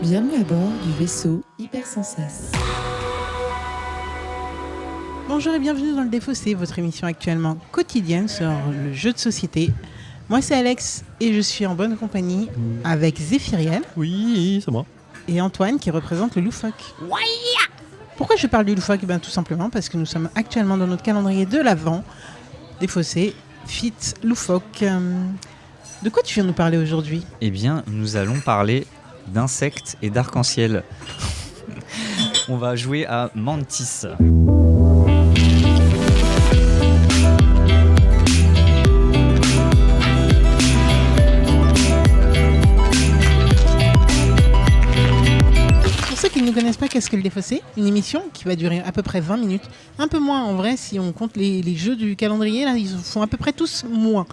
Bienvenue à bord du vaisseau Hypersensas. Bonjour et bienvenue dans le Défaussé, votre émission actuellement quotidienne sur le jeu de société. Moi c'est Alex et je suis en bonne compagnie avec Zéphiriel. Oui, c'est moi. Et Antoine qui représente le loufoque. Pourquoi je parle du loufoque ? Tout simplement parce que nous sommes actuellement dans notre calendrier de l'Avent. Défaussé, fit, loufoque. De quoi tu viens nous parler aujourd'hui ? Eh bien, nous allons parler d'insectes et d'arc-en-ciel. On va jouer à Mantis. Pour ceux qui ne connaissent pas, qu'est-ce que le Défaussé ? Une émission qui va durer à peu près 20 minutes. Un peu moins en vrai, si on compte les jeux du calendrier, là, ils font à peu près tous moins.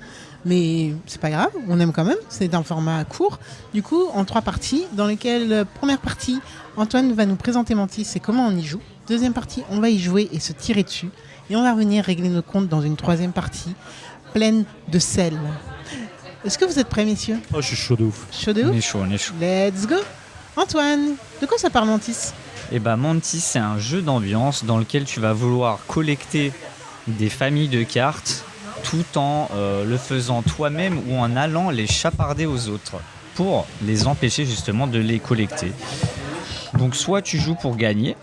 Mais c'est pas grave, on aime quand même, c'est un format court. Du coup, en 3 parties, dans lesquelles, première partie, Antoine va nous présenter Mantis et comment on y joue. Deuxième partie, on va y jouer et se tirer dessus. Et on va revenir régler nos comptes dans une troisième partie, pleine de sel. Est-ce que vous êtes prêts, messieurs ? Oh, je suis chaud de ouf. Chaud de On ouf ? est chaud, on est chaud. Let's go ! Antoine, de quoi ça parle Mantis ? Eh ben, Mantis, c'est un jeu d'ambiance dans lequel tu vas vouloir collecter des familles de cartes tout en le faisant toi-même ou en allant les chaparder aux autres pour les empêcher justement de les collecter. Donc soit tu joues pour gagner,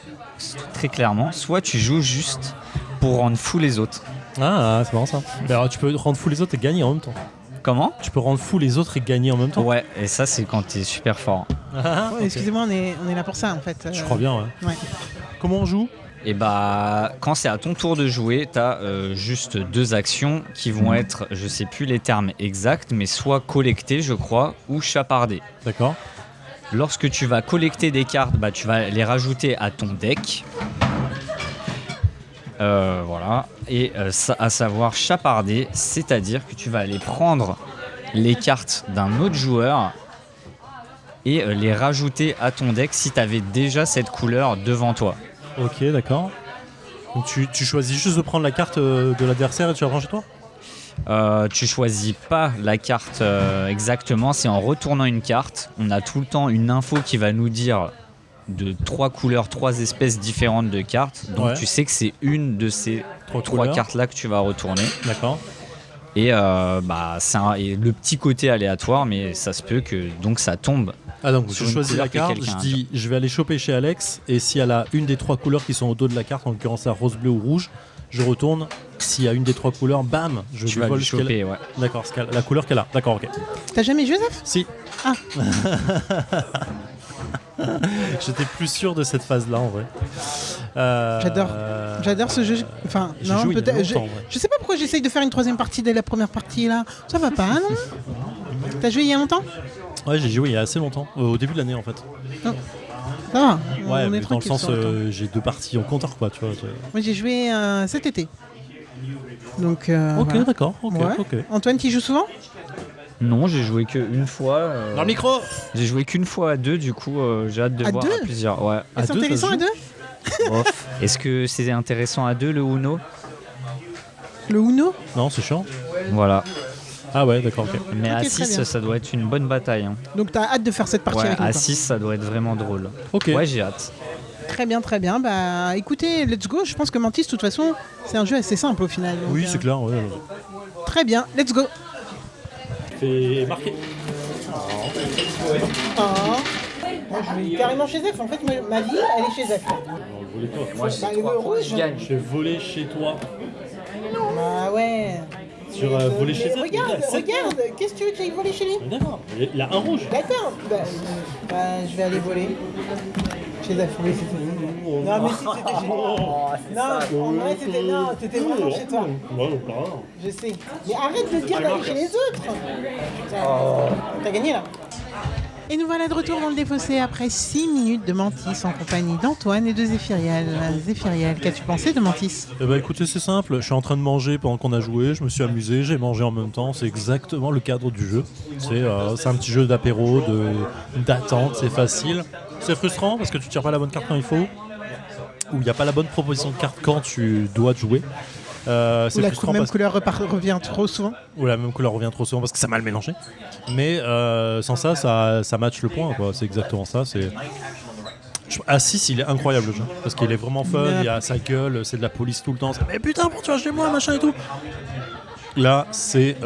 très clairement, soit tu joues juste pour rendre fou les autres. Ah, c'est marrant ça. Mais alors, tu peux rendre fou les autres et gagner en même temps. Comment ? Tu peux rendre fou les autres et gagner en même temps. Ouais, et ça c'est quand t'es super fort. Ah, Ouais, excusez-moi, on est là pour ça en fait. Je crois bien, ouais. Ouais. Comment on joue ? Et bah, quand c'est à ton tour de jouer, t'as juste 2 actions qui vont être, je sais plus les termes exacts, mais soit collecter, je crois, ou chaparder. D'accord. Lorsque tu vas collecter des cartes, bah, tu vas les rajouter à ton deck. Voilà. Et à savoir chaparder, c'est-à-dire que tu vas aller prendre les cartes d'un autre joueur et les rajouter à ton deck si tu avais déjà cette couleur devant toi. Ok, d'accord. Donc tu choisis juste de prendre la carte de l'adversaire et tu la prends chez toi ? Tu choisis pas la carte exactement, c'est en retournant une carte. On a tout le temps une info qui va nous dire de 3 couleurs, 3 espèces différentes de cartes. Donc Ouais. tu sais que c'est une de ces 3 couleurs. cartes-là que tu vas retourner. D'accord. Et et le petit côté aléatoire, mais ça se peut que donc ça tombe. Ah, donc Sur je une choisis couleur la que carte, quelqu'un je a dis je vais aller choper chez Alex et si elle a une des 3 couleurs qui sont au dos de la carte, en l'occurrence la rose, bleu ou rouge, je retourne. S'il y a une des 3 couleurs, bam, je Tu lui vas vole lui ce qu'elle choper, ouais. D'accord, la couleur qu'elle a. D'accord, ok. T'as jamais joué, Zef ? Si. Ah. J'étais plus sûr de cette phase-là en vrai. J'adore ce jeu. Enfin, J'ai non, joué il y a peut-être. longtemps, ouais. Je sais pas pourquoi j'essaye de faire une troisième partie dès la première partie là. Ça va pas, non ? T'as joué il y a longtemps ? Ouais, j'ai joué il y a assez longtemps, au début de l'année en fait. Ça va. Ouais, on est mais dans le tranquille sens, sur le temps. j'ai 2 parties en compteur quoi, tu vois. Moi j'ai joué cet été. Donc. Ok, voilà. d'accord, ok, Ouais. ok. Antoine, tu joues souvent ? Non, j'ai joué qu'une fois. Dans le micro. J'ai joué qu'une fois à 2, du coup j'ai hâte de À voir 2? à plusieurs. Ouais. À C'est 2, ça intéressant se à joue 2 ? Bof. Est-ce que c'est intéressant à 2 le Uno ? Le Uno ? Non, c'est chiant. Voilà. Ah ouais, d'accord, ok. Mais Ok, à très 6, bien. ça doit être une bonne bataille. Hein. Donc t'as hâte de faire cette partie Ouais, avec nous, à quoi. 6, ça doit être vraiment drôle. Ok. Ouais, j'ai hâte. Très bien, très bien. Bah écoutez, let's go. Je pense que Mantis, de toute façon, c'est un jeu assez simple au final. Donc, Oui, c'est clair, ouais. Très bien, let's go. Fait marquer. Moi, je vais carrément chez Zef. En fait, ma vie, elle est chez Zef. Moi, Bah, le rouge. J'ai volé chez toi. Bah ouais. Sur voler chez Mais toi. regarde, qu'est-ce que tu veux que j'aille voler chez lui ? D'accord, il a un rouge. D'accord. Bah, je vais aller voler. Chez Zef, oui, c'est tout. Non, mais si c'était chez toi. Non, en vrai, c'était vraiment chez toi. Ouais, pas. Je sais. Mais arrête de dire d'aller chez les autres. T'as gagné là. Et nous voilà de retour dans le Défaussé après 6 minutes de Mantis en compagnie d'Antoine et de Zéphiriel. Zéphiriel, qu'as-tu pensé de Mantis ? Eh ben écoutez, c'est simple, je suis en train de manger pendant qu'on a joué, je me suis amusé, j'ai mangé en même temps, c'est exactement le cadre du jeu. C'est un petit jeu d'apéro, d'attente, c'est facile. C'est frustrant parce que tu tires pas la bonne carte quand il faut, ou il n'y a pas la bonne proposition de carte quand tu dois jouer. Ou la frustrant même parce couleur revient trop souvent. ou la même couleur revient trop souvent parce que ça mal mélangé. Mais sans ça, ça match le point, quoi. C'est exactement ça. À 6, il est incroyable le jeu. Parce qu'il est vraiment fun, il y a sa gueule, c'est de la police tout le temps. Mais putain, pourquoi tu vas chez moi, machin et tout. Là, c'est.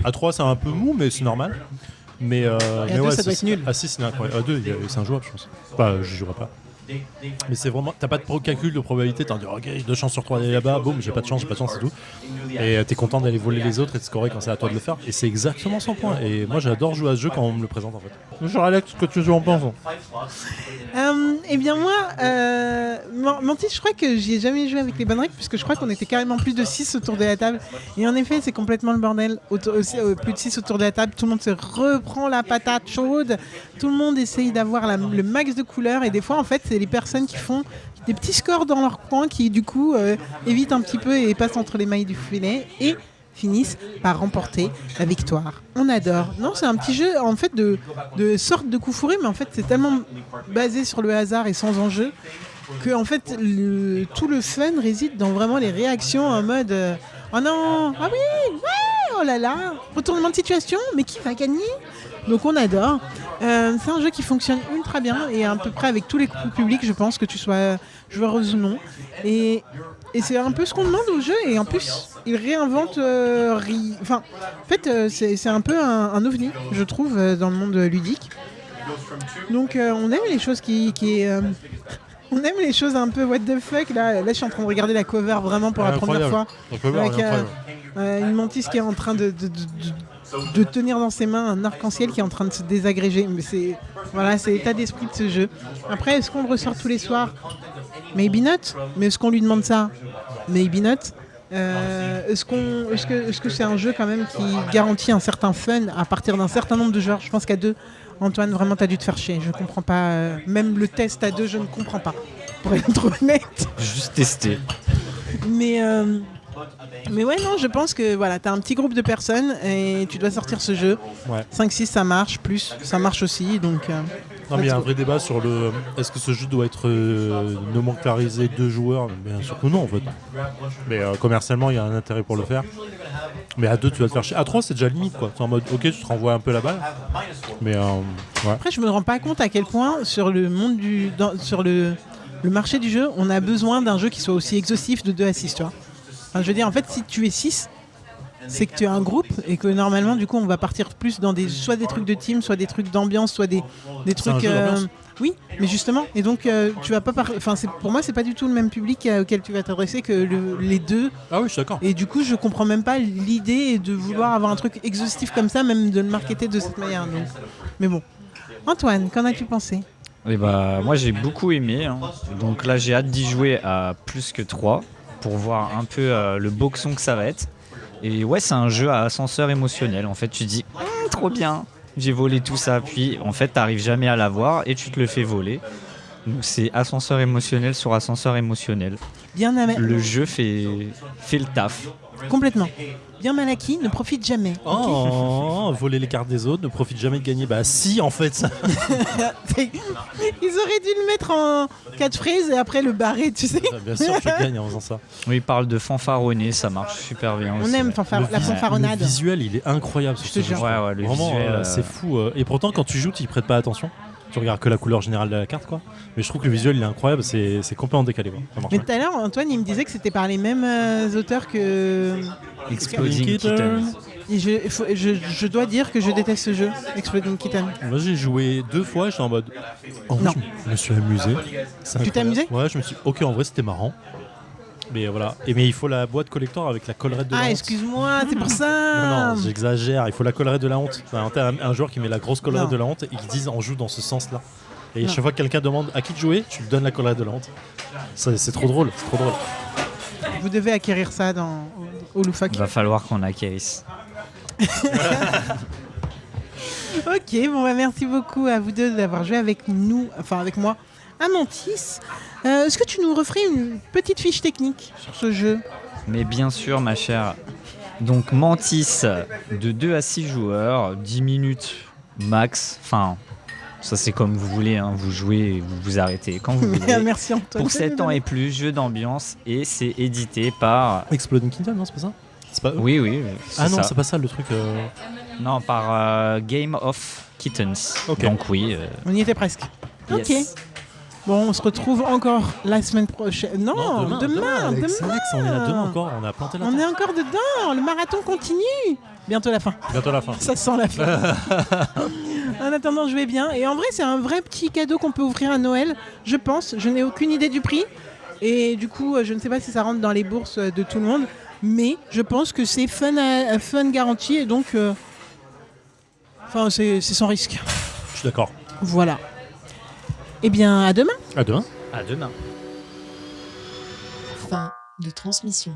À 3, c'est un peu mou, mais c'est normal. Mais, Et à mais 2, ouais, ça doit être nul. À 6, c'est incroyable. À 2, c'est injouable, je pense. Enfin, j'y jouerai pas. Mais c'est vraiment. T'as pas de calcul de probabilité, t'en dis ok, 2 chances sur 3 d'aller là-bas, boum, j'ai pas de chance, c'est tout. Et t'es content d'aller voler les autres et de scorer quand c'est à toi de le faire. Et c'est exactement 100 points. Et moi j'adore jouer à ce jeu quand on me le présente en fait. Bonjour Alex, ce que tu joues en penses? Eh bien moi, Mantis, je crois que j'y ai jamais joué avec les bonnes règles, puisque je crois qu'on était carrément plus de 6 autour de la table. Et en effet, c'est complètement le bordel. Plus de 6 autour de la table, tout le monde se reprend la patate chaude, tout le monde essaye d'avoir le max de couleurs, et des fois en fait c'est les personnes qui font des petits scores dans leur coin qui du coup évitent un petit peu et passent entre les mailles du filet et finissent par remporter la victoire. On adore. Non, c'est un petit jeu en fait de sorte de coup fourré, mais en fait c'est tellement basé sur le hasard et sans enjeu que en fait tout le fun réside dans vraiment les réactions en mode oh non, ah oui, ouais, oh là là, retournement de situation, mais qui va gagner? Donc on adore. C'est un jeu qui fonctionne ultra bien et à peu près avec tous les coups publics, je pense, que tu sois joueuse ou non. Et c'est un peu ce qu'on demande au jeu, et en plus il réinvente enfin, en fait c'est un peu un ovni, je trouve, dans le monde ludique. Donc on aime les choses on aime les choses un peu what the fuck. Là je suis en train de regarder la cover vraiment pour la première fois. Avec une Mantis qui est en train de tenir dans ses mains un arc-en-ciel qui est en train de se désagréger. Mais c'est l'état d'esprit de ce jeu. Après, est-ce qu'on le ressort tous les soirs? Maybe not. Mais est-ce qu'on lui demande ça? Maybe not. Est-ce que c'est un jeu quand même qui garantit un certain fun à partir d'un certain nombre de joueurs? Je pense qu'à 2, Antoine, vraiment t'as dû te faire chier. Je comprends pas. Même le test à 2, je ne comprends pas. Pour être honnête. Juste tester. Mais ouais, non, je pense que voilà, t'as un petit groupe de personnes et tu dois sortir ce jeu. Ouais. 5-6, ça marche, plus, ça marche aussi. Donc, non, mais il y a un vrai débat sur est-ce que ce jeu doit être nomenclarisé 2 joueurs? Bien sûr que non, en fait. Mais commercialement, il y a un intérêt pour le faire. Mais à 2, tu vas te faire chier. À 3, c'est déjà limite, quoi. C'est en mode, ok, tu te renvoies un peu la balle. Mais ouais. Après, je me rends pas compte à quel point sur le monde sur le marché du jeu, on a besoin d'un jeu qui soit aussi exhaustif de 2 à 6, tu vois. Enfin, je veux dire, en fait, si tu es 6, c'est que tu es un groupe et que normalement, du coup, on va partir plus dans soit des trucs de team, soit des trucs d'ambiance, soit des trucs. Un jeu d'ambiance. Oui, mais justement. Et donc, tu vas pas. Enfin, pour moi, c'est pas du tout le même public auquel tu vas t'adresser que les 2. Ah oui, je suis d'accord. Et du coup, je comprends même pas l'idée de vouloir avoir un truc exhaustif comme ça, même de le marketer de cette manière. Donc. Mais bon. Antoine, qu'en as-tu pensé? Et moi, j'ai beaucoup aimé. Hein. Donc là, j'ai hâte d'y jouer à plus que 3 pour voir un peu le boxon que ça va être. Et ouais, c'est un jeu à ascenseur émotionnel. En fait, tu dis trop bien, j'ai volé tout ça, puis en fait, t'arrives jamais à l'avoir et tu te le fais voler. Donc c'est ascenseur émotionnel sur ascenseur émotionnel. Bien Le jeu fait le taf. Complètement. Bien mal acquis, ne profite jamais. Oh, voler les cartes des autres, ne profite jamais de gagner. Bah si, en fait. Ils auraient dû le mettre en catchphrase et après le barrer, tu sais. Bien sûr, tu gagnes en faisant ça. Oui, il parle de fanfaronner, ça marche super bien On aussi. aime la fanfaronnade. Le visuel, il est incroyable. Je te jure. Ouais, le Vraiment, visuel, c'est fou. Et pourtant, quand tu joues, tu y prêtes pas attention. Tu regardes que la couleur générale de la carte, quoi. Mais je trouve que le visuel, il est incroyable. C'est complètement décalé, quoi. Ça marche Mais bien. tout à l'heure, Antoine, il me disait que c'était par les mêmes auteurs que. Exploding Kitten. Kitten. Et je dois dire que je déteste ce jeu, Exploding Kitten. Moi, j'ai joué 2 fois. J'étais en mode. En vrai, Non. je me suis amusé. C'est Tu t'es incroyable. amusé? Ouais, je me suis. Ok, en vrai, c'était marrant. Mais voilà. Mais il faut la boîte collector avec la collerette de la honte. Excuse-moi, c'est pour ça. Non, j'exagère. Il faut la collerette de la honte. Enfin, un joueur qui met la grosse collerette Non. de la honte et qui disent on joue dans ce sens-là. Et chaque fois que quelqu'un demande à qui de jouer, tu lui donnes la collerette de la honte. C'est trop drôle. C'est trop drôle. Vous devez acquérir ça au Loufac. Il va falloir qu'on acquérisse. Ok, merci beaucoup à vous deux d'avoir joué avec nous, enfin avec moi, à Mantis. Est-ce que tu nous referais une petite fiche technique sur ce jeu? Mais bien sûr, ma chère. Donc Mantis, de 2 à 6 joueurs, 10 minutes max. Enfin, Ça, c'est comme vous voulez, hein. Vous jouez et vous vous arrêtez quand vous voulez. Merci Antoine. Pour 7 ans et plus, jeu d'ambiance, et c'est édité par... Exploding Kingdom, non, c'est pas ça? C'est pas eux? Oui, Ah non, ça. c'est pas ça le truc. Non, par Game of Kittens. Ok. Donc oui. On y était presque. Ok. Yes. Bon, on se retrouve encore la semaine prochaine. Non, demain. Alex, on est là demain encore, on a planté la On est tente. encore dedans. Le marathon continue. Bientôt la fin. Bientôt la fin. Ça sent la fin. En attendant, je vais bien. Et en vrai, c'est un vrai petit cadeau qu'on peut offrir à Noël, je pense. Je n'ai aucune idée du prix. Et du coup, je ne sais pas si ça rentre dans les bourses de tout le monde. Mais je pense que c'est fun garanti. Et donc, c'est sans risque. Je suis d'accord. Voilà. Eh bien, à demain. À demain. À demain. Fin de transmission.